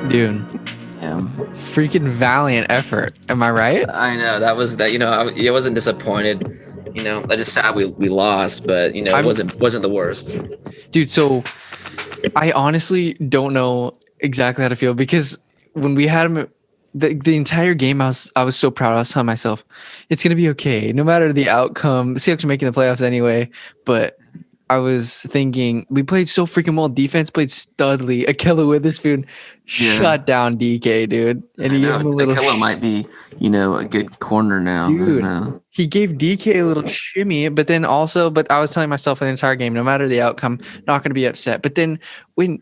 Dude, Yeah. freaking valiant effort. Am I right? I know that was that. I wasn't disappointed. I just sad we lost, but it wasn't the worst. Dude, so I honestly don't know exactly how to feel because when we had him the entire game, I was so proud. I was telling myself, it's gonna be okay, no matter the outcome. The Seahawks are making the playoffs anyway, but I was thinking we played so freaking well. Defense played studly. Akella Witherspoon shut down DK, dude, and he gave him a little. Kellan might be, a good corner now. Dude, he gave DK a little shimmy, but I was telling myself the entire game, no matter the outcome, not going to be upset. But then when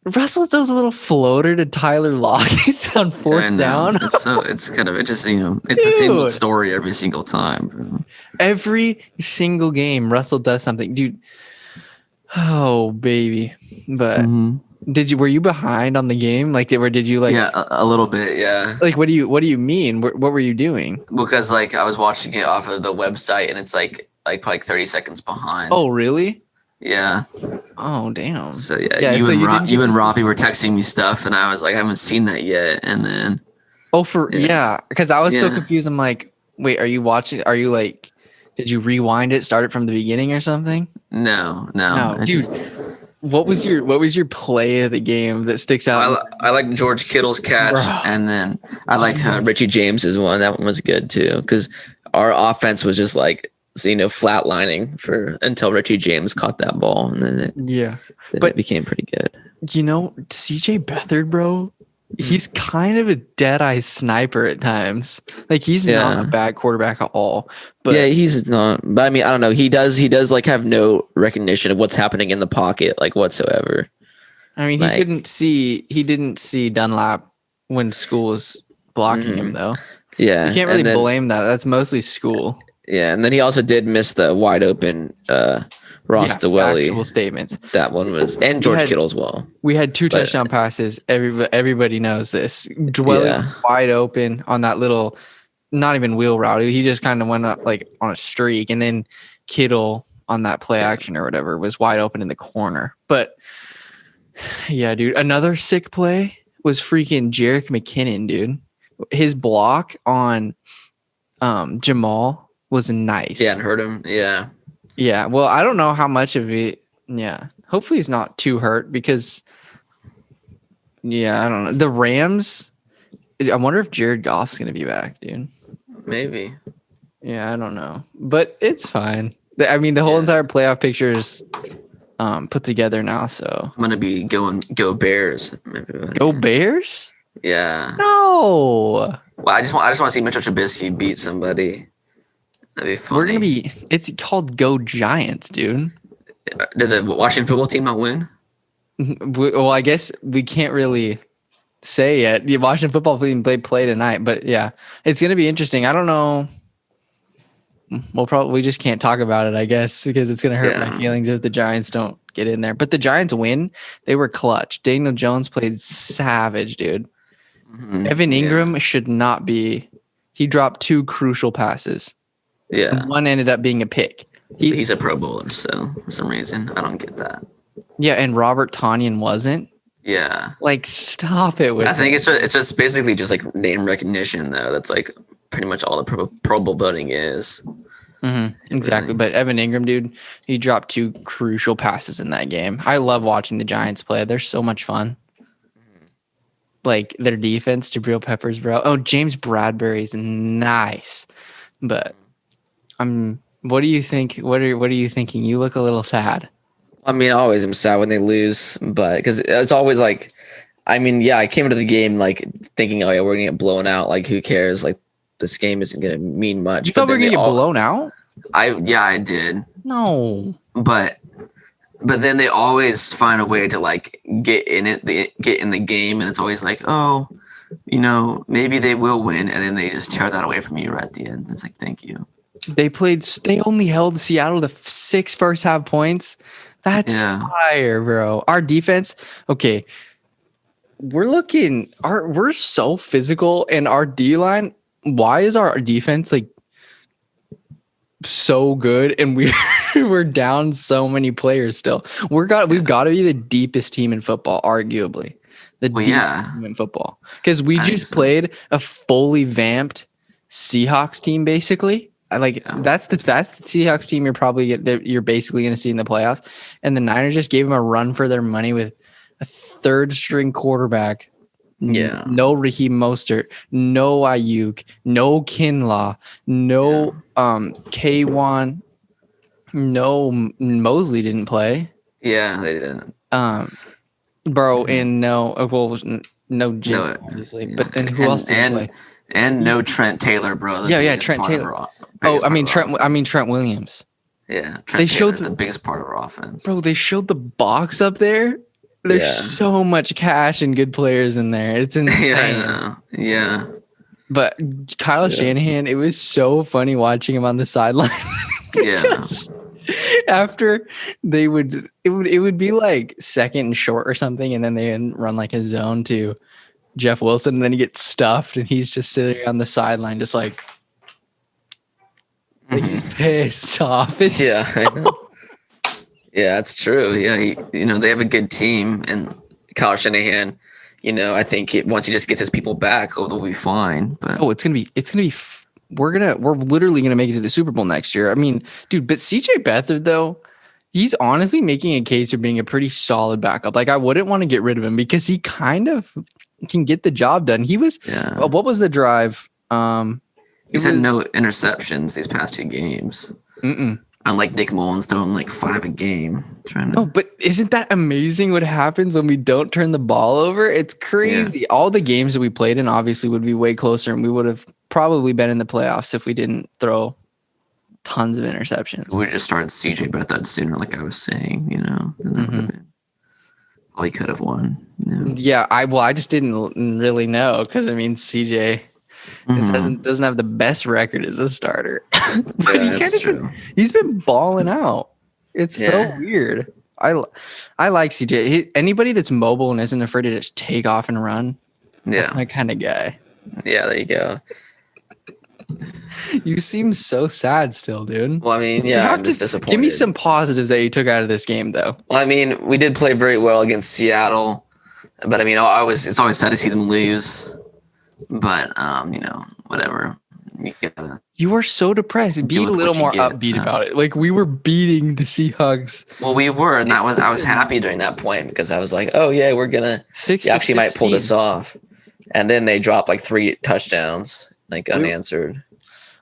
Russell does a little floater to Tyler Lockett on fourth down, it's the same story every single time. Bro. Every single game, Russell does something, dude. Oh baby, but. Were you behind on the game? Did you Yeah, a little bit, yeah. What do you mean? What were you doing? Because I was watching it off of the website and it's like 30 seconds behind. Oh, really? Yeah. Oh, damn. So you and Robbie were texting me stuff and I was like, I haven't seen that yet. And then because I was so confused. I'm like, wait, are you watching? Are you did you rewind it, start it from the beginning or something? No, dude. What was your play of the game that sticks out? I like George Kittle's catch, Bro. and then I liked Richie James's one. That one was good too, because our offense was just flatlining until Richie James caught that ball, and then it became pretty good. CJ Beathard, bro, he's kind of a dead-eye sniper at times. He's not a bad quarterback at all. But yeah, he's not. But I mean, I don't know. He does have no recognition of what's happening in the pocket, whatsoever. I mean, he didn't see Dunlap when school was blocking him, though. Yeah, you can't really blame that. That's mostly school. Yeah, and then he also did miss the wide open Ross DeWelly. Factual statements. That one was, and George Kittle as well. We had two touchdown passes. Everybody knows this. DeWelly wide open on that little, not even wheel route. He just kind of went up on a streak, and then Kittle on that play action or whatever was wide open in the corner. But yeah, dude, another sick play was freaking Jerick McKinnon, dude. His block on Jamal was nice. Yeah, and hurt him. Yeah. Yeah, well, I don't know how much of it. Yeah, hopefully he's not too hurt because, I don't know. The Rams, I wonder if Jared Goff's going to be back, dude. Maybe. Yeah, I don't know. But it's fine. I mean, the whole entire playoff picture is put together now, so. I'm going to be go Bears. Go Bears? Yeah. No. Well, I just want to see Mitchell Trubisky beat somebody. That'd be funny. It's called Go Giants, dude. Did the Washington football team not win? Well, I guess we can't really say yet. The Washington football team play tonight, but yeah, it's going to be interesting. I don't know. We just can't talk about it, I guess, because it's going to hurt my feelings if the Giants don't get in there. But the Giants win. They were clutch. Daniel Jones played savage, dude. Mm-hmm. Evan Ingram should not be. He dropped two crucial passes. Yeah. And one ended up being a pick. He's a Pro Bowler, so for some reason, I don't get that. Yeah, and Robert Tonyan wasn't. Yeah. Stop it with I think it's just basically just name recognition, though. That's pretty much all the Pro Bowl voting is. Mm-hmm. Exactly. Really. But Evan Ingram, dude, he dropped two crucial passes in that game. I love watching the Giants play. They're so much fun. Their defense, Jabril Peppers, bro. Oh, James Bradbury's nice. But what do you think? What are you thinking? You look a little sad. I mean, I always am sad when they lose, but because it's always I came into the game thinking, oh yeah, we're gonna get blown out. Who cares? This game isn't gonna mean much. You thought we were gonna get blown out? I did. No. But then they always find a way to get in the game, and it's always maybe they will win, and then they just tear that away from you right at the end. It's thank you. They only held Seattle to 6 first half points. That's fire, bro. Our defense, okay. We're so physical, and our D-line, why is our defense so good and we're down so many players still? We've got to be the deepest team in football, arguably. in football. Because we just played a fully vamped Seahawks team, basically. That's the Seahawks team you're basically going to see in the playoffs. And the Niners just gave them a run for their money with a third string quarterback. Yeah. No Raheem Mostert, no Ayuk, no Kinlaw, no K1, no Mosley didn't play. Yeah, they didn't. Bro, and no Jim, obviously. Yeah. But then who else didn't play? And no Trent Taylor, bro. Trent Taylor. Trent Williams. Yeah, Trent Taylor's the biggest part of our offense. Bro, they showed the box up there. There's so much cash and good players in there. It's insane. Yeah, I know. Yeah. But Kyle Shanahan, it was so funny watching him on the sideline. Yeah. After it would be like second and short or something, and then they would run like a zone to Jeff Wilson, and then he gets stuffed, and he's just sitting on the sideline, just like he's pissed off. I know. Yeah, that's true. Yeah, they have a good team, and Kyle Shanahan, I think once he just gets his people back, they'll be fine. But it's gonna be. We're literally gonna make it to the Super Bowl next year. I mean, dude, but CJ Beathard though, he's honestly making a case for being a pretty solid backup. Like I wouldn't want to get rid of him because he kind of can get the job done. He was. What was the drive? He's had no interceptions these past 2 games. Unlike Nick Mullins throwing like 5 a game. But isn't that amazing what happens when we don't turn the ball over? It's crazy. Yeah. All the games that we played in obviously would be way closer, and we would have probably been in the playoffs if we didn't throw tons of interceptions. We just started CJ Beathard sooner, like I was saying, then that would have been all he could have won. Yeah, I just didn't really know because CJ doesn't have the best record as a starter. But that's true. He's been balling out. It's so weird. I like CJ. Anybody that's mobile and isn't afraid to just take off and run. That's my kind of guy. Yeah, there you go. You seem so sad still, dude. Well, I'm just disappointed. Give me some positives that you took out of this game, though. Well, we did play very well against Seattle, but it's always sad to see them lose. But whatever. You were so depressed. Be a little more upbeat about it. Like we were beating the Seahawks. Well, we were, and I was happy during that point because I was like, oh yeah, we're gonna actually might pull this off. And then they dropped like 3 touchdowns, like unanswered.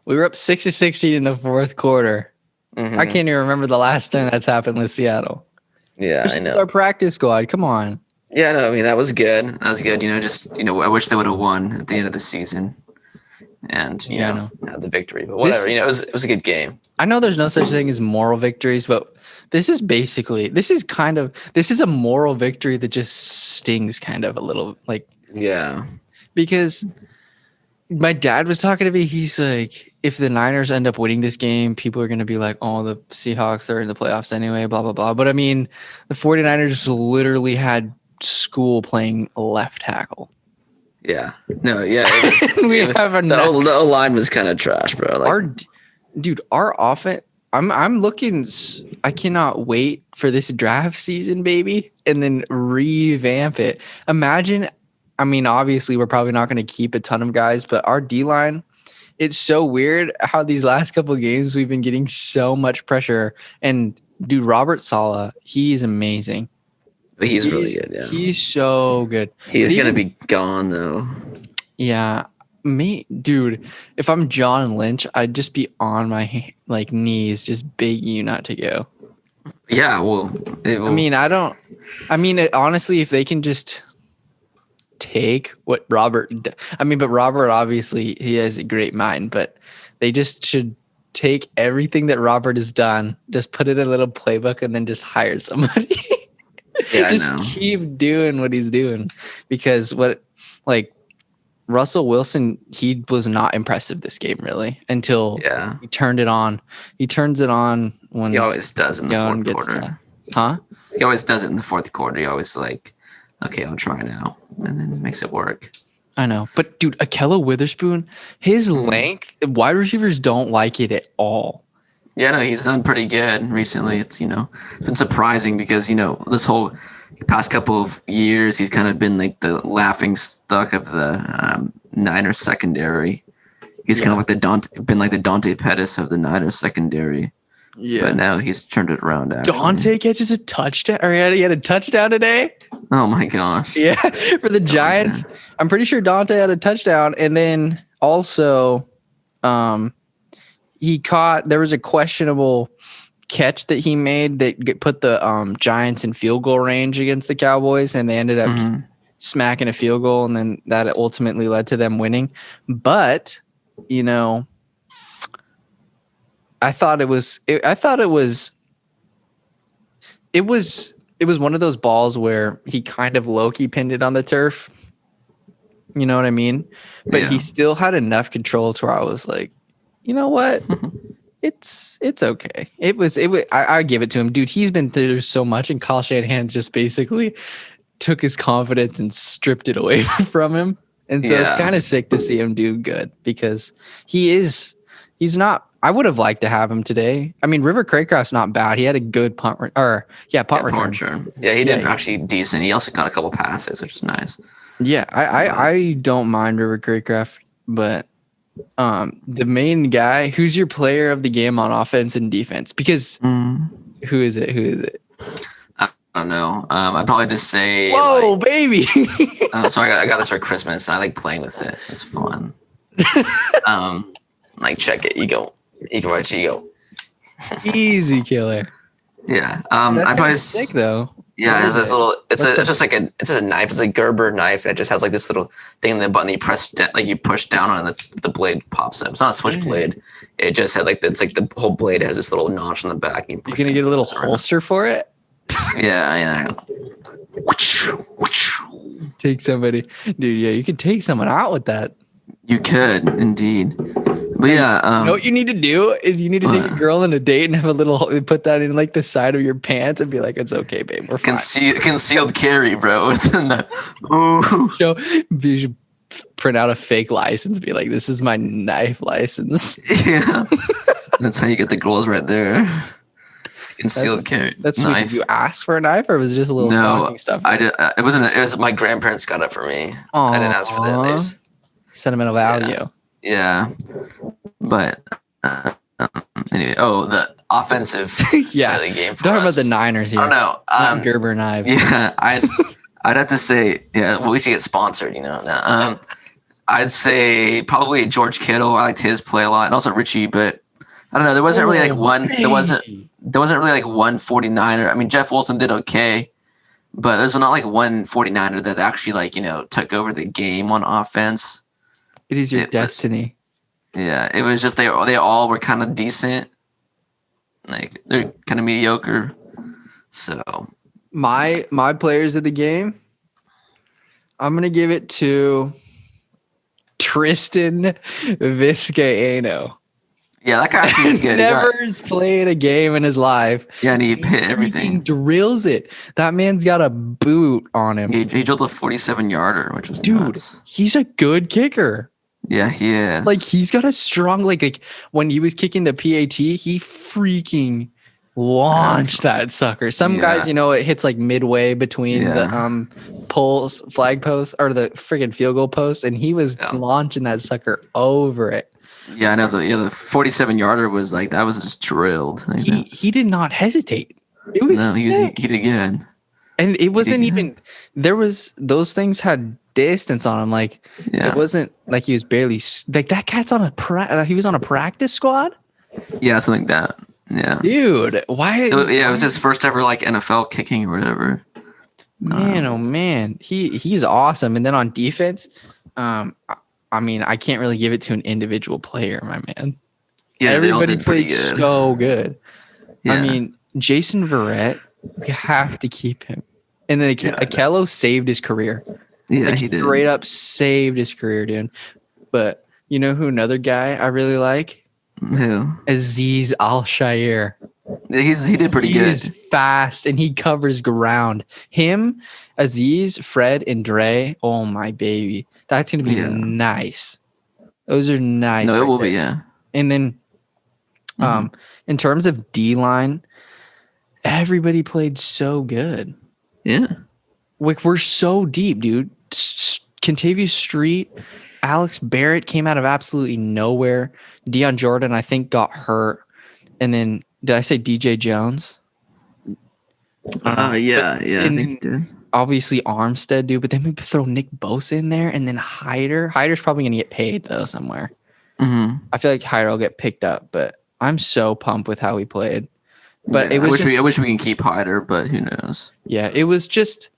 We were up 6-16 in the fourth quarter. I can't even remember the last time that's happened with Seattle. Yeah, especially I know. With our practice squad, come on. Yeah, no, that was good. That was good. I wish they would have won at the end of the season, and had the victory. But whatever. It was a good game. I know there's no such thing as moral victories, but this is a moral victory that just stings kind of a little, like because my dad was talking to me. He's like, if the Niners end up winning this game, people are going to be like, oh, the Seahawks are in the playoffs anyway, blah, blah, blah. But the 49ers literally had school playing left tackle. Yeah. No, yeah. The O-line was kind of trash, bro. Like, our offense, I'm looking, I cannot wait for this draft season, baby, and then revamp it. Imagine, obviously we're probably not going to keep a ton of guys, but our D-line, it's so weird how these last couple of games we've been getting so much pressure. And dude, Robert Saleh, he's amazing. He's really good, yeah. He's so good. He's going to be gone, though. Yeah. Dude, if I'm John Lynch, I'd just be on my knees just begging you not to go. Yeah, well. Honestly, if they can just take what Robert... but Robert, obviously, he has a great mind, but they just should take everything that Robert has done, just put it in a little playbook, and then just hire somebody. Yeah, just keep doing what he's doing, because Russell Wilson, he was not impressive this game really until he turned it on. He turns it on when he always does in the fourth quarter. He always does it in the fourth quarter. He always like, okay, I'll try now, and then makes it work. I know, but dude, Ahkello Witherspoon, his length, wide receivers don't like it at all. Yeah, no, he's done pretty good recently. It's been surprising because this whole past couple of years, he's kind of been like the laughing stock of the Niners secondary. He's kind of like the Dante Pettis of the Niners secondary. Yeah. But now he's turned it around. Actually. Dante catches a touchdown, or he had a touchdown today. Oh my gosh! Yeah, for the Giants. I'm pretty sure Dante had a touchdown, and then also, he caught. There was a questionable catch that he made that put the Giants in field goal range against the Cowboys, and they ended up smacking a field goal, and then that ultimately led to them winning. But I thought it was one of those balls where he kind of low-key pinned it on the turf. You know what I mean? But he still had enough control to where I was like, you know what? It's okay. I give it to him. Dude, he's been through so much, and Kyle Shanahan just basically took his confidence and stripped it away from him. And so it's kind of sick to see him do good, because he's not. I would have liked to have him today. I mean, River Craycraft's not bad. He had a good punt return. Yeah, he did actually decent. He also got a couple passes, which is nice. Yeah, I don't mind River Craycraft, but the main guy, who's your player of the game on offense and defense? Because who is it? I don't know. I'd probably just say, whoa, baby. So I got this for Christmas, and I like playing with it. It's fun. Like, check it. You go. Easy killer. Yeah. I probably sick though. Yeah, it's this little. It's just a knife. It's a Gerber knife, and it just has like this little thing in the button. You press you push down on it, the blade pops up. It's not a switchblade. It just had it's like the whole blade has this little notch on the back. And you're gonna get a little holster for it. Yeah. Take somebody, dude. Yeah, you could take someone out with that. You could indeed. But yeah, you know what you need to do is you need to take a girl on a date and have a little, put that in like the side of your pants and be like, it's okay, babe, we're fine. Concealed carry, bro. You should print out a fake license, be like, this is my knife license. Yeah, that's how you get the girls right there. Concealed carry. That's sweet. Did you ask for a knife, or was it just a little stocking stuff? I did. It wasn't. It was my grandparents got it for me. I didn't ask for that. Sentimental value. Yeah. But anyway, the offensive the game for talking about the Niners here. I don't know. Not Gerber knives. Yeah, I'd have to say, we should get sponsored, I'd say probably George Kittle. I liked his play a lot, and also Richie, but I don't know. There wasn't really like one. There wasn't really like one 49er. I mean, Jeff Wilson did okay, but there's not like one 49er that actually took over the game on offense. It is your destiny. It was just they all were kind of decent. Like, they're kind of mediocre. So my players of the game, I'm gonna give it to Tristan Vizcaino. Yeah, that guy did good. Never's played a game in his life. Yeah, and he hit everything. He drills it. That man's got a boot on him. He drilled a 47-yarder, which was nuts. He's a good kicker. Yeah, he is. Like, he's got a strong, like when he was kicking the PAT, he freaking launched that sucker. Some guys, it hits like midway between the flag post or the freaking field goal post, and he was launching that sucker over it. Yeah, I know. The 47-yarder was like, that was just drilled. He did not hesitate. It was he did good. And it wasn't even, those things had distance on him. Like, it wasn't like he was barely, like, that cat's he was on a practice squad? Yeah, something like that. Yeah. Dude, why? It was his first ever, like, NFL kicking or whatever. Man, oh man. He's awesome. And then on defense, I mean, I can't really give it to an individual player, my man. Yeah, everybody played so good. Yeah. I mean, Jason Verrett, you have to keep him. And then Akello saved his career. Yeah, he did. Straight up saved his career, dude. But you know who another guy I really like? Who? Azeez Al-Shaair. He did pretty good. He's fast and he covers ground. Him, Azeez, Fred, and Dre. Oh my baby, that's gonna be nice. Those are nice. No, it will be. Yeah. And then, in terms of D line, everybody played so good. Yeah. Like, we're so deep, dude. Contavious Street, Alex Barrett came out of absolutely nowhere. Deion Jordan, I think, got hurt. And then, did I say DJ Jones? Yeah, I think he did. Obviously Armstead, dude. But then we throw Nick Bosa in there, and then Hyder. Hyder's probably going to get paid, though, somewhere. Mm-hmm. I feel like Hyder will get picked up, but I'm so pumped with how he played. But yeah, it was I wish we can keep Hyder, but who knows? Yeah, it was just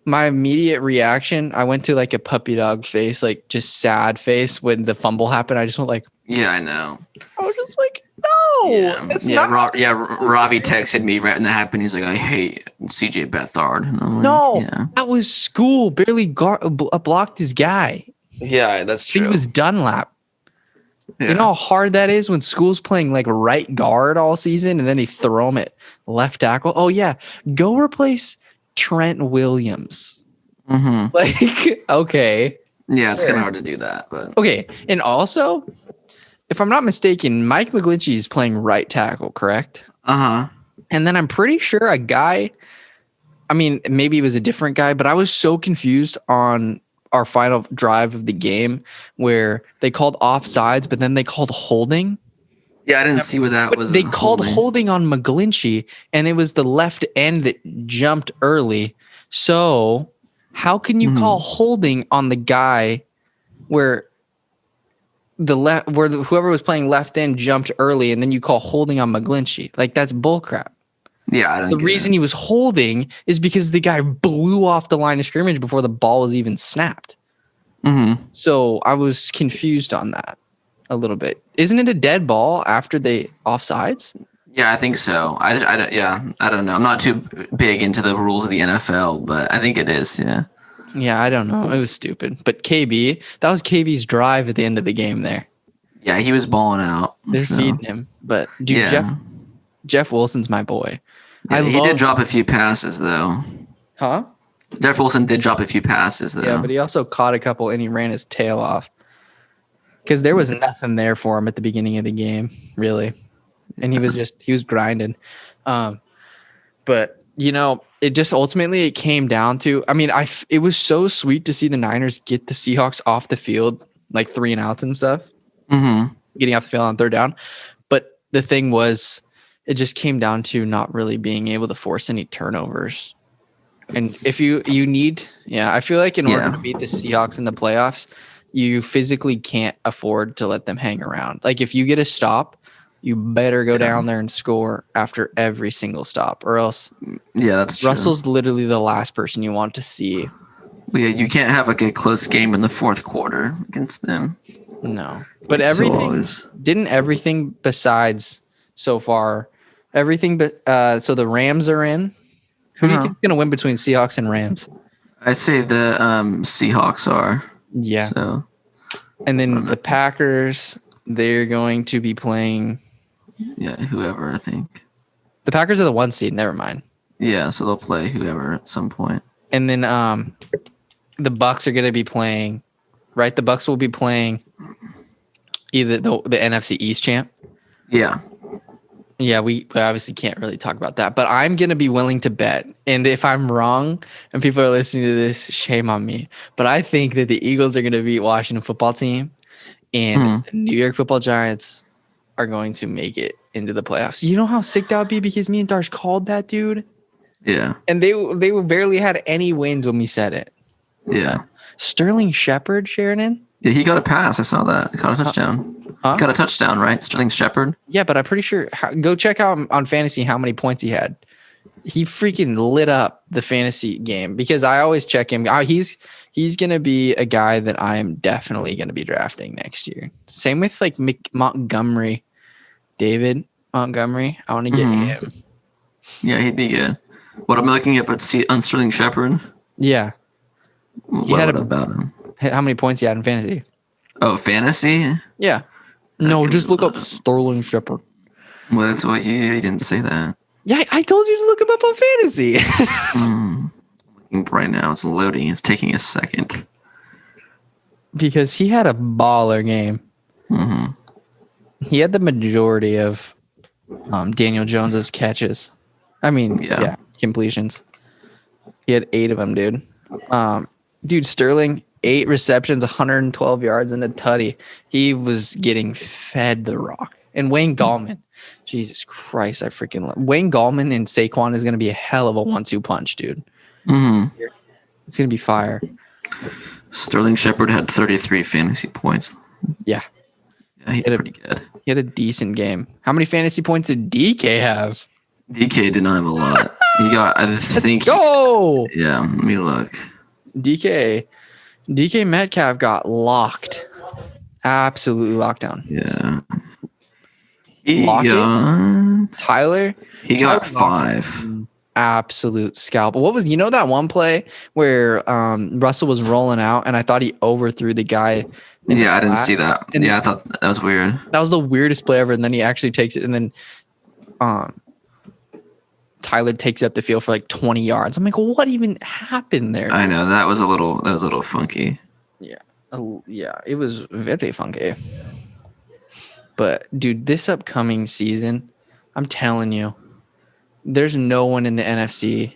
my immediate reaction. I went to like a puppy dog face, like just sad face when the fumble happened. I just went like, yeah, I know. I was just like, no, it's not. Ravi texted me right when that happened. He's like, I hate CJ Beathard. And I'm No, that was school. Barely blocked his guy. Yeah, that's true. He was Dunlap. Yeah. You know how hard that is when school's playing like right guard all season and then they throw him at left tackle. Oh yeah, go replace Trent Williams. Mm-hmm. Like, okay. Yeah, it's kind of hard to do that, but okay. And also, if I'm not mistaken, Mike McGlinchey is playing right tackle, correct? Uh-huh. And then I'm pretty sure a guy, I mean, maybe it was a different guy, but I was so confused on our final drive of the game where they called offsides, but then they called holding. Yeah, I didn't see where that was. They called holding on McGlinchey, and it was the left end that jumped early. So how can you call holding on the guy where whoever was playing left end jumped early, and then you call holding on McGlinchey? Like, that's bullcrap. Yeah, I don't. The reason he was holding is because the guy blew off the line of scrimmage before the ball was even snapped. Mm-hmm. So I was confused on that a little bit. Isn't it a dead ball after they offsides? Yeah, I think so. I don't know. I'm not too big into the rules of the NFL, but I think it is. Yeah. Yeah, I don't know. It was stupid. But KB, that was KB's drive at the end of the game there. Yeah, he was balling out. They're feeding him. But dude, Jeff Wilson's my boy. Yeah, he did drop a few passes though. Huh? Jeff Wilson did drop a few passes though. Yeah, but he also caught a couple and he ran his tail off. Because there was nothing there for him at the beginning of the game, really. And he was grinding. But you know, it just ultimately it came down to, I mean, it was so sweet to see the Niners get the Seahawks off the field, like 3 and outs and stuff. Mm-hmm. Getting off the field on 3rd down. But the thing was, it just came down to not really being able to force any turnovers. And if you need, I feel like in order to beat the Seahawks in the playoffs, you physically can't afford to let them hang around. Like, if you get a stop, you better go down there and score after every single stop, or else that's true. Russell's literally the last person you want to see. Well, yeah, you can't have like a close game in the 4th quarter against them. No. But everything besides so far, so the Rams are in. Who do you think is going to win between Seahawks and Rams? I'd say the Seahawks are. Yeah. So, and then the Packers, they're going to be playing. Yeah, whoever, I think. The Packers are the 1 seed. Never mind. Yeah, so they'll play whoever at some point. And then the Bucks are going to be playing, right? The Bucks will be playing either the NFC East champ. Yeah. Yeah, we obviously can't really talk about that, but I'm going to be willing to bet. And if I'm wrong and people are listening to this, shame on me. But I think that the Eagles are going to beat Washington football team and the New York football Giants are going to make it into the playoffs. You know how sick that would be because me and Darsh called that, dude? Yeah. And they barely had any wins when we said it. Yeah. Sterling Shepard, Sheridan? Yeah, he got a pass. I saw that. He caught a touchdown. He got a touchdown, right? Sterling Shepard? Yeah, but I'm pretty sure. Go check out on fantasy how many points he had. He freaking lit up the fantasy game because I always check him. He's going to be a guy that I am definitely going to be drafting next year. Same with like Montgomery. David Montgomery. I want to get him. Yeah, he'd be good. What am I looking at on Sterling Shepard? Yeah. What about him? How many points he had in fantasy? Oh, fantasy? Yeah. No, just look up Sterling Shepard. Well, that's what he didn't say that. Yeah, I told you to look him up on fantasy. Looking right now, it's loading. It's taking a second. Because he had a baller game. Mm-hmm. He had the majority of Daniel Jones's catches. I mean, completions. He had 8 of them, dude. Dude, Sterling, 8 receptions, 112 yards, and a tutty. He was getting fed the rock. And Wayne Gallman, Jesus Christ, I freaking love Wayne Gallman and Saquon is going to be a hell of a 1-2 punch, dude. Mm-hmm. It's going to be fire. Sterling Shepard had 33 fantasy points. Yeah. He had pretty good. He had a decent game. How many fantasy points did DK have? DK did not have a lot. He got, I think. Go! Yeah, let me look. DK Metcalf got locked. Absolutely locked down. Yeah. Tyler? He got 5. Absolute scalp. What was, that one play where Russell was rolling out and I thought he overthrew the guy? Yeah, I didn't see that. And I thought that was weird. That was the weirdest play ever. And then he actually takes it, and then Tyler takes up the field for like 20 yards. I'm like, what even happened there? I know that was a little funky. Yeah. Yeah, it was very funky. But dude, this upcoming season, I'm telling you, there's no one in the NFC.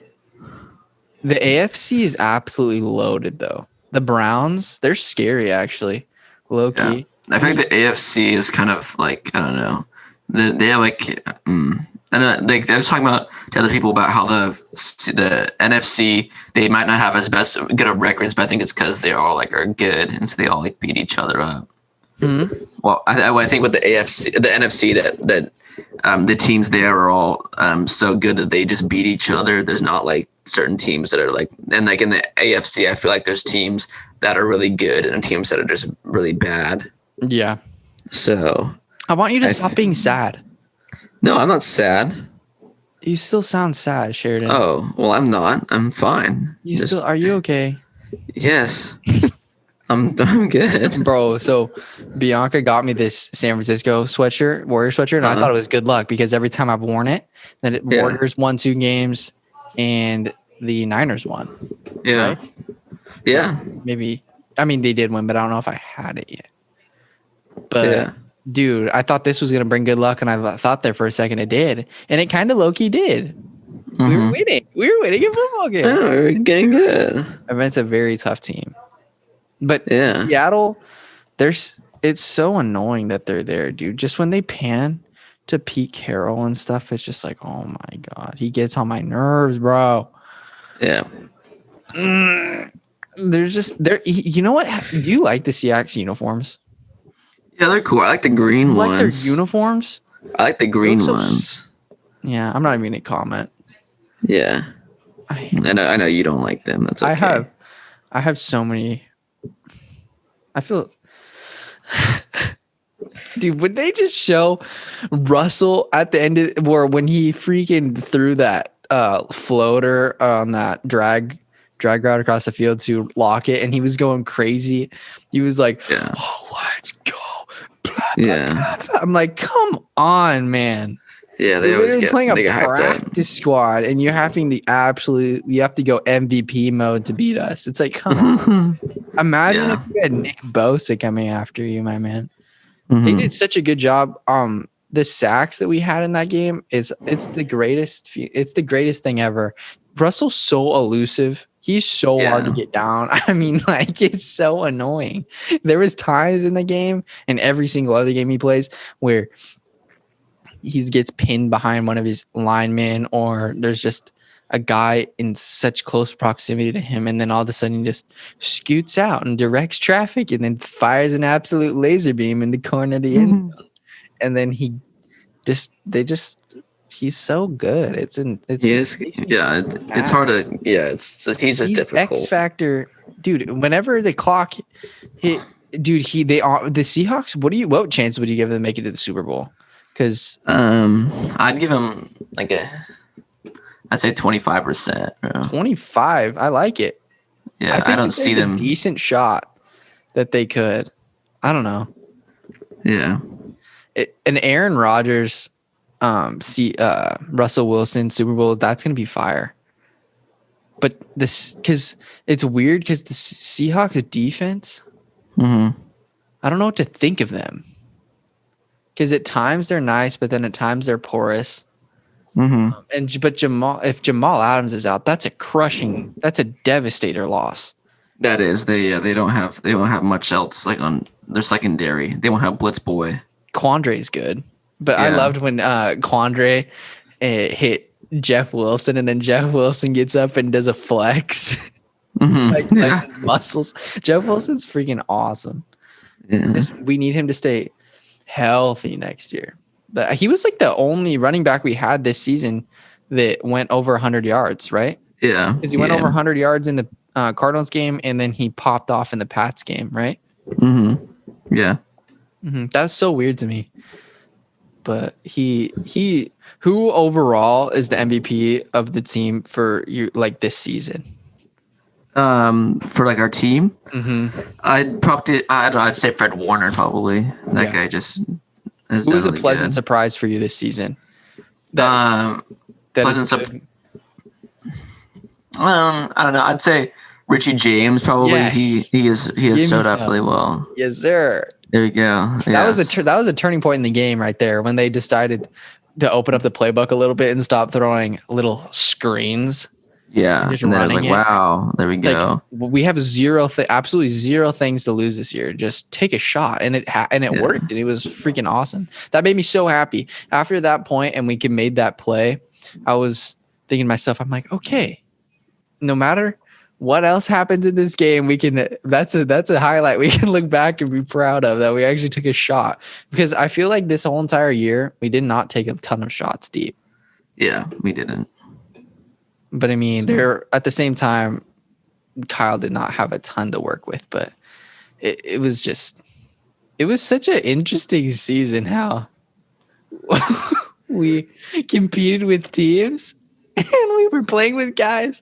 The AFC is absolutely loaded, though. The Browns, they're scary, actually. Low key. Yeah. I think the AFC is kind of like, I don't know. They have like, and like I was talking about to other people about how the NFC, they might not have as good of records, but I think it's because they all like are good, and so they all like beat each other up. Mm-hmm. Well, I think with the NFC, that the teams there are all so good that they just beat each other. There's not like certain teams that are like, and like in the AFC, I feel like there's teams that are really good and teams that are just really bad. Yeah. So I want you to stop being sad. No, I'm not sad. You still sound sad, Sheridan. Oh, well, I'm not. I'm fine. Are you okay? Yes. I'm good. Bro, so Bianca got me this San Francisco sweatshirt, Warrior sweatshirt, and I thought it was good luck because every time I've worn it, then Warriors won 2 games and the Niners won. Yeah. Right? Yeah. Maybe. I mean, they did win, but I don't know if I had it yet. But, dude, I thought this was going to bring good luck, and I thought there for a second it did. And it kind of low-key did. Mm-hmm. We were winning. We were winning a football game. I know, we were getting good. I mean, it's a very tough team. But Seattle, it's so annoying that they're there, dude. Just when they pan to Pete Carroll and stuff, it's just like, oh my God. He gets on my nerves, bro. Yeah. They're just there. You know what? Do you like the Seahawks uniforms? Yeah, they're cool. I like the green ones. Like their uniforms? I like the green ones. Yeah, I'm not even gonna comment. Yeah. I know you don't like them. That's okay. I have so many. I feel dude, would they just show Russell at the end of when he freaking threw that floater on that drag route across the field to lock it, and he was going crazy. He was like, oh, let's go. Blah, blah, blah. I'm like, come on, man. Yeah, they always playing a practice squad, and you're having to you have to go MVP mode to beat us. It's like, come on. Imagine if you had Nick Bosa coming after you, my man. Mm-hmm. They did such a good job. The sacks that we had in that game, it's the greatest. It's the greatest thing ever. Russell's so elusive. He's so hard to get down. I mean, like, it's so annoying. There was times in the game, and every single other game he plays, where he gets pinned behind one of his linemen, or there's just a guy in such close proximity to him, and then all of a sudden he just scoots out and directs traffic and then fires an absolute laser beam in the corner of the end zone. And then he's so good. It's hard to he's just difficult. X Factor, dude. Whenever the clock hit, dude, the Seahawks. What chance would you give them to make it to the Super Bowl? Because I'd give him I'd say 25%. 25. I like it. Yeah, I don't see them. A decent shot that they could. I don't know. Yeah. An Aaron Rodgers, Russell Wilson Super Bowl, that's gonna be fire. But because it's weird because the Seahawks defense, I don't know what to think of them. Because at times they're nice, but then at times they're porous. But if Jamal Adams is out, that's a devastator loss. That is, they don't have much else like on their secondary. They won't have Blitz Boy. Quandre's good, but I loved when Quandre hit Jeff Wilson, and then Jeff Wilson gets up and does a flex, like his muscles. Jeff Wilson's freaking awesome. Yeah. We need him to stay healthy next year. But he was like the only running back we had this season that went over 100 yards, right? Yeah, because he went over 100 yards in the Cardinals game, and then he popped off in the Pats game, right? Yeah. That's so weird to me. But who overall is the MVP of the team for you, like this season? For like our team, I'd say Fred Warner probably. That guy just. Who was a pleasant surprise for you this season? Pleasant surprise. I don't know. I'd say Richie James probably. Yes. He has showed up really well. Yes, sir. There you go. That was a turning point in the game right there when they decided to open up the playbook a little bit and stop throwing little screens. Yeah, and then I was like, wow, there we go. Like, we have absolutely zero things to lose this year. Just take a shot, and it worked, and it was freaking awesome. That made me so happy. After that point, and we made that play, I was thinking to myself, I'm like, okay, no matter what else happens in this game, we can. That's a highlight we can look back and be proud of, that we actually took a shot. Because I feel like this whole entire year, we did not take a ton of shots deep. Yeah, we didn't. But I mean, at the same time, Kyle did not have a ton to work with, but it was such an interesting season how we competed with teams and we were playing with guys.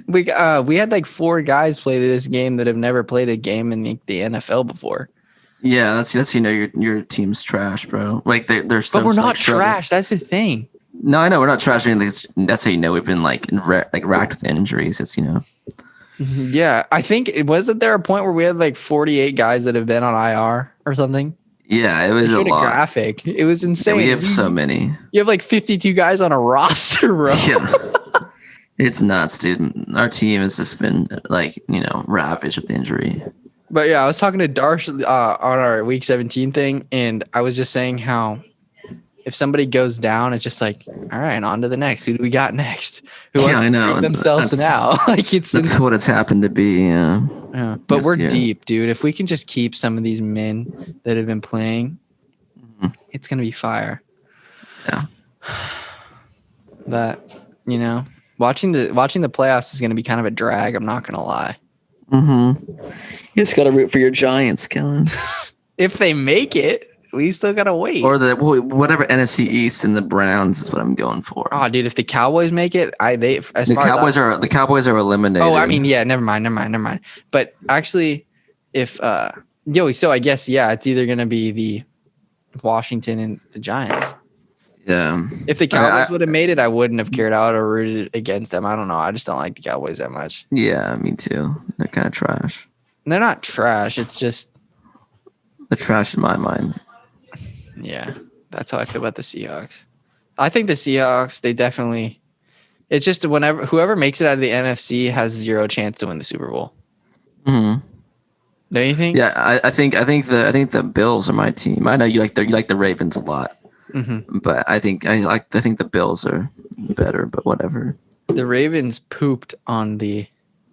We had like 4 guys play this game that have never played a game in the NFL before. Yeah, that's your team's trash, bro. Like they're so. But we're not trash. That's the thing. No, I know we're not trashing. That's how we've been racked with injuries. It's Yeah, I think wasn't there a point where we had like 48 guys that have been on IR or something? Yeah, it was a lot. Graphic. It was insane. Yeah, we have so many. You have like 52 guys on a roster, bro. Yeah, it's nuts, dude. Our team has just been ravaged with injury. But yeah, I was talking to Darsh on our Week 17 thing, and I was just saying how. If somebody goes down, it's just like, all right, on to the next. Who do we got next? I know. Themselves now. That's what it's happened to be. Yeah. But we're deep, dude. If we can just keep some of these men that have been playing, it's gonna be fire. Yeah. But watching the playoffs is gonna be kind of a drag. I'm not gonna lie. You just gotta root for your Giants, Kellan. If they make it. We still gotta wait. Or whatever NFC East and the Browns is what I'm going for. Oh, dude, if the Cowboys make it, the Cowboys are eliminated. Oh, I mean, yeah, never mind. But actually, if so I guess it's either gonna be the Washington and the Giants. Yeah. If the Cowboys would have made it, I wouldn't have cared out or rooted against them. I don't know. I just don't like the Cowboys that much. Yeah, me too. They're kind of trash. They're not trash. It's just they're trash in my mind. Yeah, that's how I feel about the Seahawks. I think the Seahawks, they definitely. It's just whoever makes it out of the NFC has 0 chance to win the Super Bowl. Don't you think? Yeah, I think the Bills are my team. I know you like the Ravens a lot, but I think the Bills are better. But whatever. The Ravens pooped on the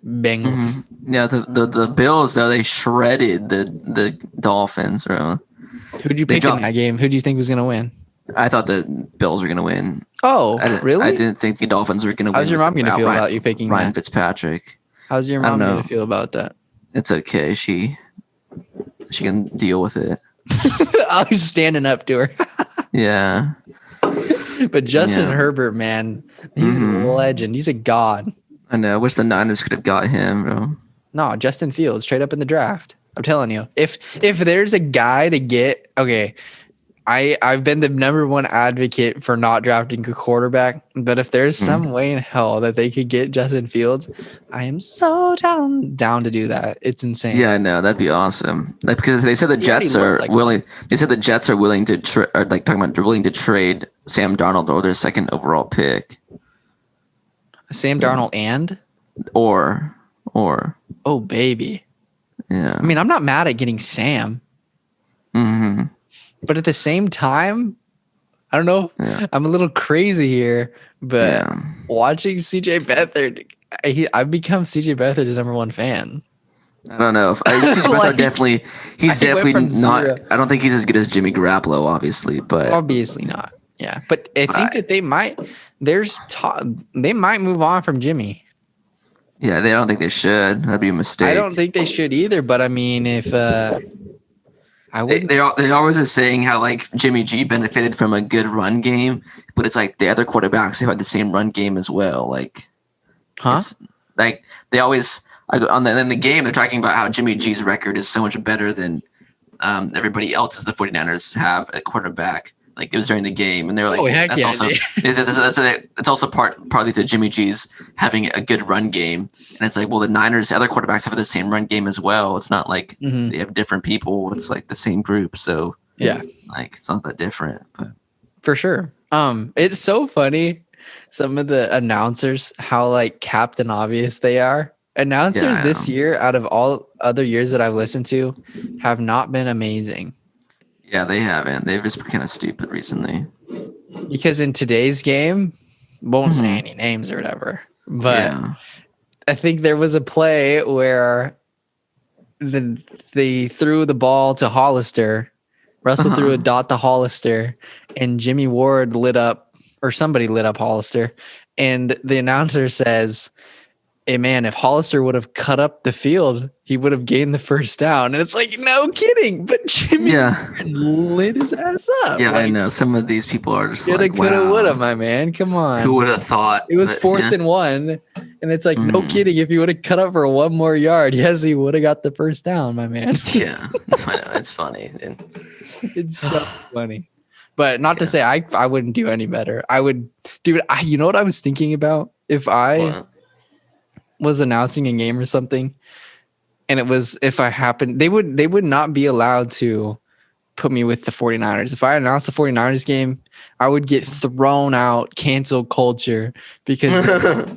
Bengals. Yeah, the Bills though, they shredded the Dolphins, bro. Who'd you pick in that game? Who do you think was going to win? I thought the Bills were going to win. Oh, really? I didn't think the Dolphins were going to win. How's your mom going to feel about you picking Ryan Fitzpatrick? How's your mom going to feel about that? It's okay. She can deal with it. I was standing up to her. Yeah. But Justin Herbert, man, he's a legend. He's a god. I know. I wish the Niners could have got him, bro. No, Justin Fields, straight up in the draft. I'm telling you, if there's a guy to get, okay, I've been the number one advocate for not drafting a quarterback, but if there's some way in hell that they could get Justin Fields, I am so down to do that. It's insane. Yeah, I know, that'd be awesome. Like, because they said the Jets are willing. They said the Jets are willing to they're willing to trade Sam Darnold or their second overall pick. Darnold and or oh baby, yeah. I mean, I'm not mad at getting Sam. Mm-hmm. But at the same time, I don't know. Yeah. I'm a little crazy here, but watching CJ Beathard, I've become CJ Beathard's number one fan. I don't know. CJ Beathard he's definitely not. Zero. I don't think he's as good as Jimmy Garoppolo, obviously, but obviously not. Yeah, but I think that they might. They might move on from Jimmy. Yeah, they don't think they should. That'd be a mistake. I don't think they should either. But I mean, if they always are saying how like Jimmy G benefited from a good run game, but it's like the other quarterbacks have had the same run game as well. Like, like they always in the game they're talking about how Jimmy G's record is so much better than everybody else's. The 49ers have a quarterback. Like it was during the game, and they were like, "That's also partly to Jimmy G's having a good run game." And it's like, well, the Niners' other quarterbacks have the same run game as well. It's not like they have different people. It's like the same group. So yeah, like it's not that different. But for sure, it's so funny. Some of the announcers, how like Captain Obvious they are. Announcers this year, out of all other years that I've listened to, have not been amazing. Yeah, they haven't. They've just been kind of stupid recently. Because in today's game, won't say any names or whatever, but I think there was a play where they threw the ball to Hollister. Russell threw a dot to Hollister, and Jimmy Ward lit up, or somebody lit up Hollister, and the announcer says, "Hey man, if Hollister would have cut up the field, he would have gained the first down." And it's like, no kidding. But Jimmy lit his ass up. Yeah, like, I know. Some of these people are just like, wow. Coulda, woulda, my man. Come on. Who would have thought? It was 4th and 1. And it's like, no kidding. If he would have cut up for one more yard, yes, he would have got the first down, my man. Yeah, I know. It's funny. It's so funny. But not to say I wouldn't do any better. I would, dude, you know what I was thinking about? If I was announcing a game or something, and it was, if I happened, they would not be allowed to put me with the 49ers. If I announced the 49ers game, I would get thrown out, cancel culture, because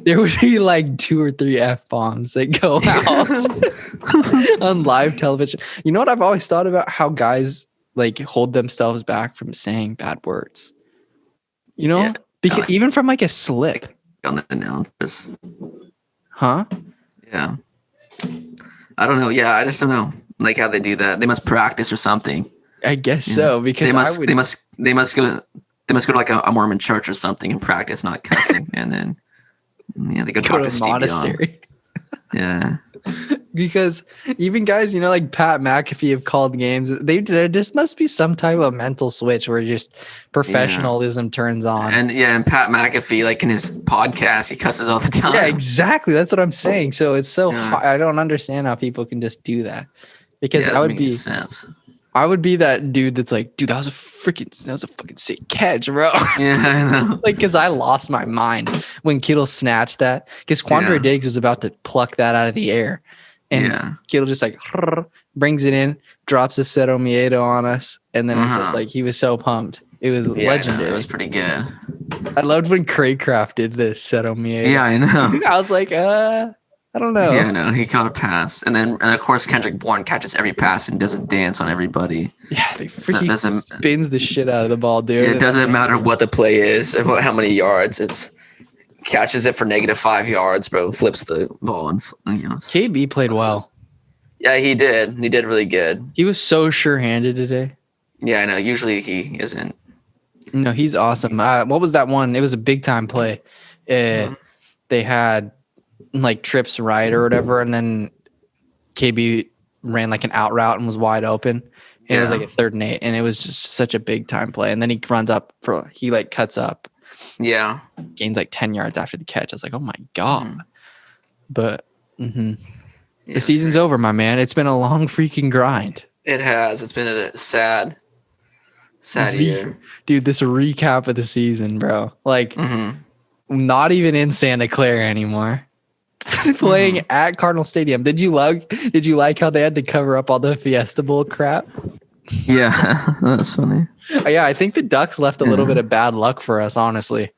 there would be like 2 or 3 F-bombs that go out on live television. You know what I've always thought about? How guys like hold themselves back from saying bad words. You know? Because even from like a slip. On the announcers. Huh? Yeah. I don't know. Yeah, I just don't know like how they do that. They must practice or something. I guess so, because they must go to like a Mormon church or something and practice not cussing, and then they go talk to Steve monastery. Yeah. Because even guys, you know, like Pat McAfee have called games. There just must be some type of mental switch where just professionalism turns on. And Pat McAfee, like in his podcast, he cusses all the time. Yeah, exactly. That's what I'm saying. So it's so hard. I don't understand how people can just do that. Because I would be sense. I would be that dude that's like, dude, that was a fucking sick catch, bro. Yeah, I know. Like, because I lost my mind when Kittle snatched that. Because Quandre Diggs was about to pluck that out of the air. And Kittle just like brings it in, drops a Cero Miedo on us. And then it's just like, he was so pumped. It was legendary. It was pretty good. I loved when Craycraft did this Cero Miedo. Yeah, I know. I was like, I don't know. Yeah, no, he caught a pass. And of course, Kendrick Bourne catches every pass and does a dance on everybody. Yeah, they freaking spins the shit out of the ball, dude. It doesn't matter what the play is, how many yards. It's catches it for -5 yards, bro. Flips the ball. And KB played well. Yeah, he did. He did really good. He was so sure-handed today. Yeah, I know. Usually he isn't. No, he's awesome. What was that one? It was a big-time play. They had like trips right or whatever, and then KB ran like an out route and was wide open. And it was like a 3rd and 8, and it was just such a big time play. And then he runs up he like cuts up. Yeah. Gains like 10 yards after the catch. I was like, oh my God. But the season's over, my man. It's been a long freaking grind. It has. It's been a sad Sad year. Dude, this recap of the season, bro. Like, not even in Santa Clara anymore. Playing at Cardinal Stadium. Did you like how they had to cover up all the Fiesta Bowl crap? Yeah, that's funny. Yeah, I think the Ducks left a little bit of bad luck for us, honestly.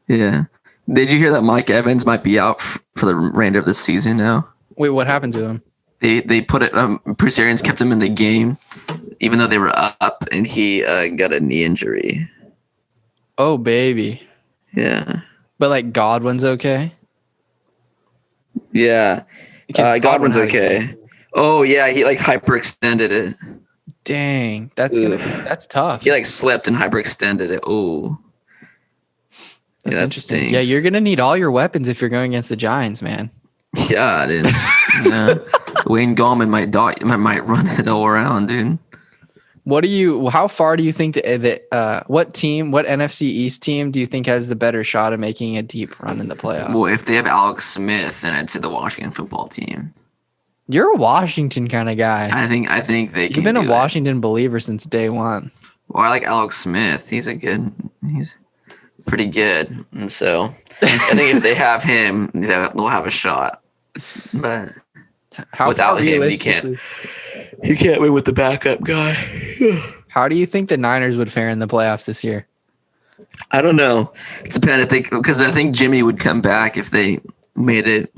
Yeah. Did you hear that Mike Evans might be out for the remainder of the season now? Wait, what happened to him? They put it. Bruce Arians kept him in the game, even though they were up, and he got a knee injury. Oh, baby. Yeah. But like Godwin's okay. Yeah. Godwin's okay. Oh yeah, he like hyperextended it. Dang, that's tough. He like slipped and hyperextended it. Oh. That's interesting. Stinks. Yeah, you're gonna need all your weapons if you're going against the Giants, man. Yeah, dude. Yeah. Wayne Gallman might run it all around, dude. How far do you think that what NFC East team do you think has the better shot of making a deep run in the playoffs? Well, if they have Alex Smith, then I'd say the Washington football team. You're a Washington kind of guy. I think they can. You've been a Washington believer since day one. Well, I like Alex Smith. He's pretty good. And so I think if they have him, they'll have a shot. But without him, you can't win with the backup guy. How do you think the Niners would fare in the playoffs this year? I don't know. It depends. Because I think Jimmy would come back if they made it,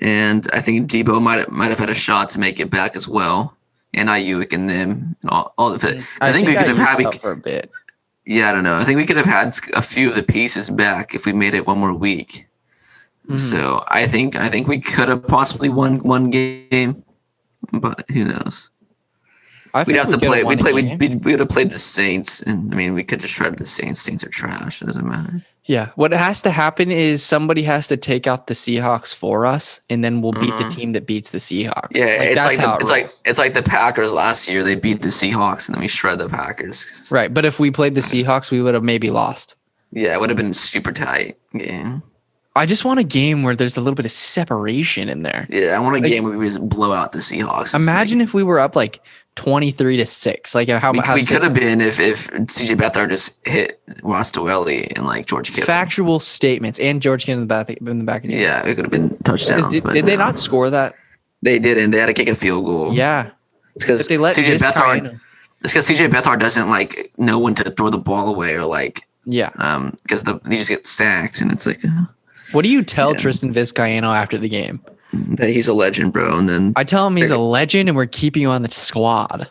and I think Debo might have had a shot to make it back as well, and Ayuk and them, and all of it. I think we could have had for a bit. Yeah, I don't know. I think we could have had a few of the pieces back if we made it one more week. Mm-hmm. So I think we could have possibly won one game, but who knows? We'd have to play. We would have played the Saints, and I mean, we could just shred the Saints. Saints are trash. It doesn't matter. Yeah, what has to happen is somebody has to take out the Seahawks for us, and then we'll beat the team that beats the Seahawks. Yeah, it's like the Packers last year. They beat the Seahawks, and then we shred the Packers. Right, but if we played the Seahawks, we would have maybe lost. Yeah, it would have been a super tight game. I just want a game where there's a little bit of separation in there. Yeah, I want a game where we just blow out the Seahawks. Imagine if we were up like 23-6. Like how we could have been if CJ Beathard just hit Ross Dwelly and like George Kittle. Factual statements and George Kittle in the back of the game. Yeah, it could have been touchdowns. Did they not score that? They didn't. They had to kick a field goal. Yeah, it's because CJ Beathard. It's because CJ Beathard doesn't like know when to throw the ball away or like because he just gets sacked and it's like. What do you tell Tristan Vizcaino after the game? That he's a legend, bro. And then I tell him he's a legend and we're keeping him on the squad.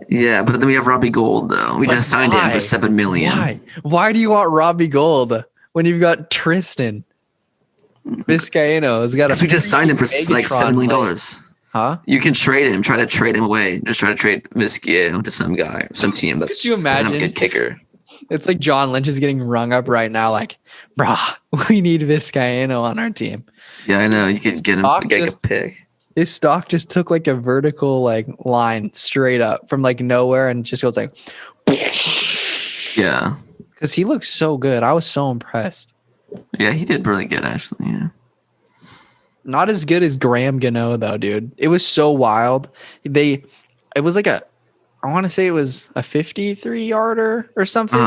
Yeah, but then we have Robbie Gold though. We just signed him for $7 million. Why do you want Robbie Gold when you've got Tristan Vizcaino? Because we just signed him for like $7 million. Huh? You can trade him. Try to trade him away. Just try to trade Vizcaino to some guy, some team that's doesn't have a good kicker. It's like John Lynch is getting rung up right now. Like, brah, we need Vizcaino on our team. Yeah, I know. You could get him get a pick. His stock just took like a vertical like line straight up from like nowhere and just goes like, yeah. Because he looks so good. I was so impressed. Yeah, he did really good actually. Yeah. Not as good as Graham Gano though, dude. It was so wild. It was like I want to say it was a 53-yarder or something.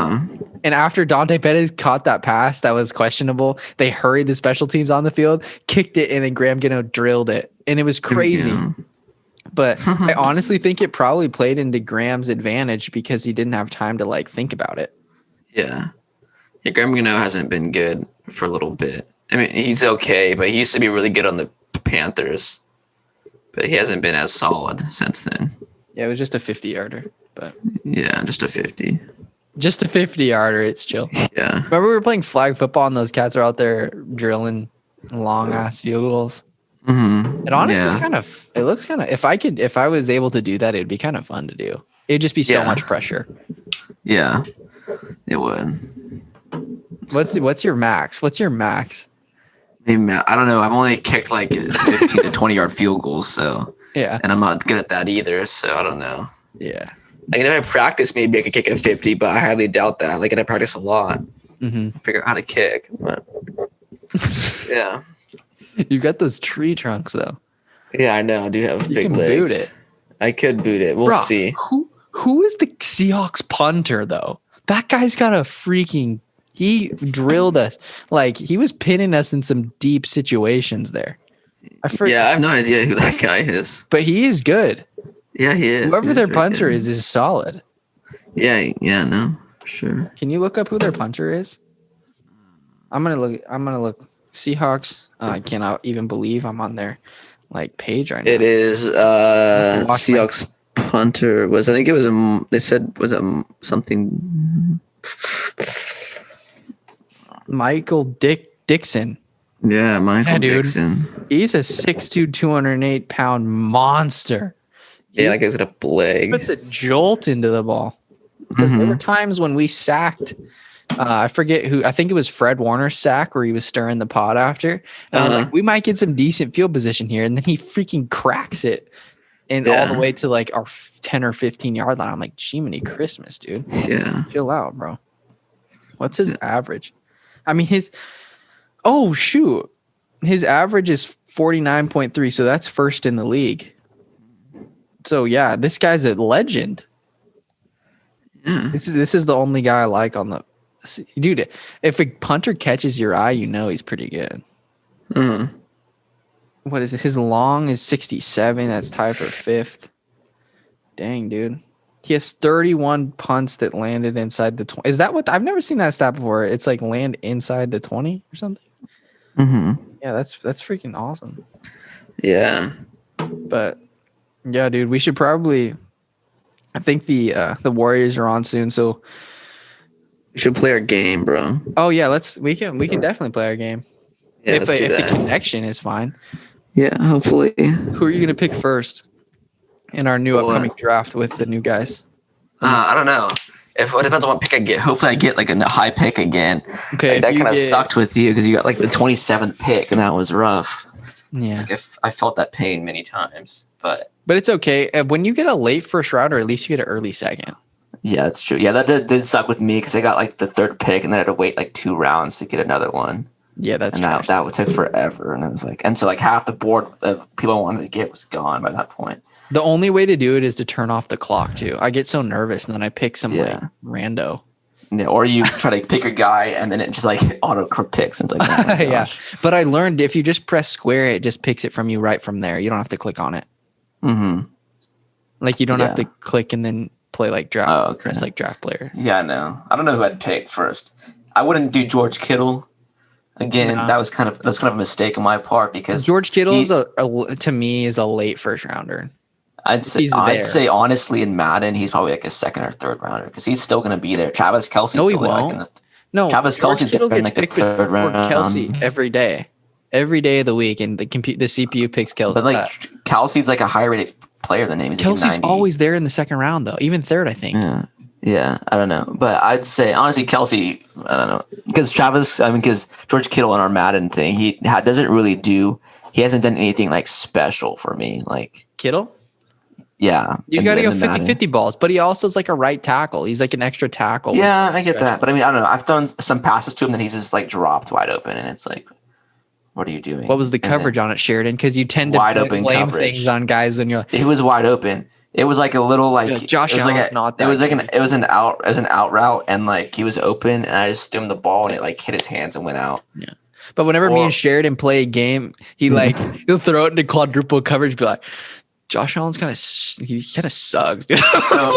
And after Dante Pettis caught that pass that was questionable, they hurried the special teams on the field, kicked it, and then Graham Gano drilled it. And it was crazy. Yeah. But I honestly think it probably played into Graham's advantage because he didn't have time to like think about it. Yeah. Yeah, Graham Gano hasn't been good for a little bit. I mean, he's okay, but he used to be really good on the Panthers. But he hasn't been as solid since then. Yeah, it was just a 50-yarder, but yeah, just a 50. Just a 50-yarder. It's chill. Yeah. Remember we were playing flag football and those cats are out there drilling long ass field goals. Mm-hmm. It honestly looks kind of. If I was able to do that, it'd be kind of fun to do. It'd just be so much pressure. Yeah, it would. What's your max? Maybe I don't know. I've only kicked like 15 to 20-yard field goals, so. Yeah. And I'm not good at that either, so I don't know. Yeah. Like if I practice, maybe I could kick a 50, but I highly doubt that. Like I practice a lot. Mm-hmm. Figure out how to kick. But yeah. You've got those tree trunks though. Yeah, I know. I do have big legs. Boot it. I could boot it. We'll see. Who Who is the Seahawks punter though? That guy's got a freaking. He drilled us. Like he was pinning us in some deep situations there. I have no idea who that guy is. But he is good. Yeah, he is. Whoever their punter is solid. Yeah, no, sure. Can you look up who their punter is? I'm gonna look. Seahawks. I cannot even believe I'm on their page right now. It is Seahawks punter was. I think it was they said was something. Michael Dixon. Yeah, Michael Dixon. He's a 6'2", 208-pound monster. Yeah, that guy's got a leg. Puts a jolt into the ball. Because there were times when we sacked. I forget who. I think it was Fred Warner's sack where he was stirring the pot after. And I was like, we might get some decent field position here. And then he freaking cracks it. And all the way to our 10 or 15 yard line. I'm like, Jiminy Christmas, dude. Yeah. Chill out, bro. What's his average? I mean, his average is 49.3, so that's first in the league. So yeah, this guy's a legend. Yeah. This is the only guy I like on the dude. If a punter catches your eye, you know he's pretty good. What is it? His long is 67. That's tied for fifth. Dang, dude. He has 31 punts that landed inside the 20. Is that what? I've never seen that stat before. It's land inside the 20 or something. Yeah, that's freaking awesome. Yeah. But yeah, dude, we should probably. I think the Warriors are on soon, so we should play our game, bro. Oh yeah, we can definitely play our game. Yeah, if the connection is fine. Yeah, hopefully. Who are you gonna pick first in our new upcoming draft with the new guys? I don't know. It depends on what pick I get. Hopefully, I get a high pick again. Okay, that kind of sucked with you because you got the 27th pick, and that was rough. Yeah, I felt that pain many times, but it's okay. When you get a late first rounder, at least you get an early second. Yeah, that's true. Yeah, that did suck with me because I got the third pick, and then I had to wait 2 rounds to get another one. Yeah, that's true. That would take forever, and it was half the board of people I wanted to get was gone by that point. The only way to do it is to turn off the clock too. I get so nervous, and then I pick some rando. Yeah, or you try to pick your guy, and then it just auto picks. And it's oh my gosh. But I learned if you just press square, it just picks it from you right from there. You don't have to click on it. You don't have to click and then play draft. Oh, okay. Press draft player. Yeah, no, I don't know who I'd pick first. I wouldn't do George Kittle. Again, that's kind of a mistake on my part because George Kittle to me is a late first rounder. I'd say honestly in Madden he's probably a second or third rounder because he's still going to be there. Travis Kelce's still there. Travis Kelce's going to pick the third round. Kelce every day of the week, and the CPU picks Kelce. But Kelce's a high rated player than him. Kelce's always there in the second round though, even third, I think. Yeah, I don't know, but I'd say honestly, Kelce. I don't know because because George Kittle on our Madden thing, he doesn't really do. He hasn't done anything special for me, Kittle. Yeah, you got to go 50-50 balls, but he also is a right tackle. He's an extra tackle. Yeah, I get that, but I don't know. I've thrown some passes to him that he's just dropped wide open, and it's what are you doing? What was the coverage on it, Sheridan? Because you tend to blame things on guys, and you're like, he was wide open. It was a little Josh Allen's not that. It was an out route, and he was open, and I just threw him the ball, and it hit his hands and went out. Yeah, but whenever me and Sheridan play a game, he'll throw it into quadruple coverage, be like, Josh Allen's kind of sucks. No,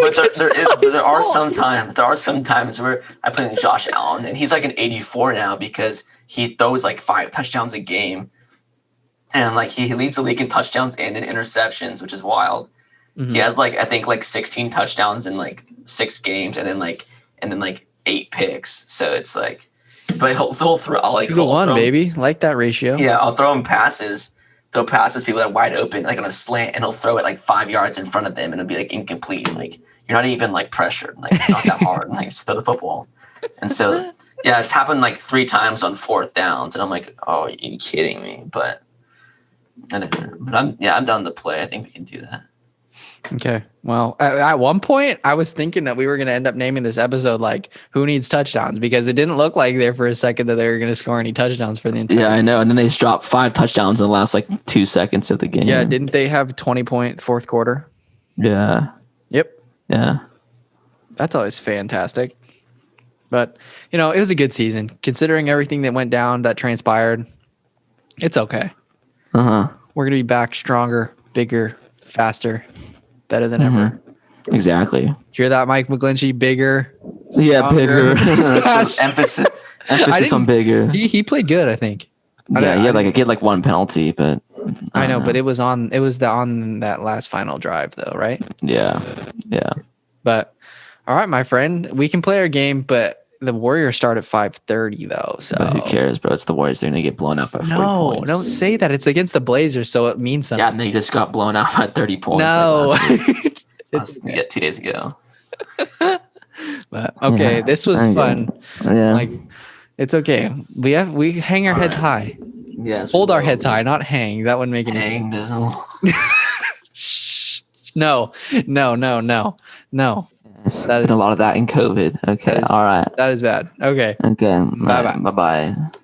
but there are some times where I play with Josh Allen, and he's an 84 now because he throws 5 touchdowns a game, and he leads the league in touchdowns and in interceptions, which is wild. He has I think 16 touchdowns in 6 games, and then 8 picks. So it's but he'll throw 2-1, baby, that ratio. Yeah, I'll throw him passes. Throw passes people that are wide open, on a slant, and he'll throw it 5 yards in front of them, and it'll be incomplete. You're not even pressured. It's not that hard. Just throw the football. And so yeah, it's happened 3 times on 4th downs, and I'm oh, are you kidding me? But I'm down to play. I think we can do that. Okay. Well, at one point, I was thinking that we were going to end up naming this episode "Who Needs Touchdowns?" because it didn't look like there for a second that they were going to score any touchdowns for the entire. Yeah, I know. And then they just dropped 5 touchdowns in the last 2 seconds of the game. Yeah, didn't they have 20-point fourth quarter? Yeah. Yep. Yeah. That's always fantastic. But, it was a good season. Considering everything that went down, that transpired, it's okay. Uh-huh. We're going to be back stronger, bigger, faster, better than ever. Exactly. Hear that, Mike McGlinchey? Bigger. Yeah, bigger. Emphasis on bigger. He played good, I think. Yeah, he had like one penalty, but I know, but it was on that last final drive though, right? Yeah. But all right, my friend, we can play our game, but the Warriors start at 5:30 though. So but who cares, bro? It's the Warriors. They're gonna get blown out by 40 points. No, don't say that. It's against the Blazers, so it means something. Yeah, and they just got blown out by 30 points. No, like 2 days ago. But okay, this was fun. Yeah, like it's okay. We hang our heads high. Yes, hold our heads high, not hang. That wouldn't make any sense. No. That is a lot of that in COVID. Okay, all right. That is bad. Okay. Bye bye.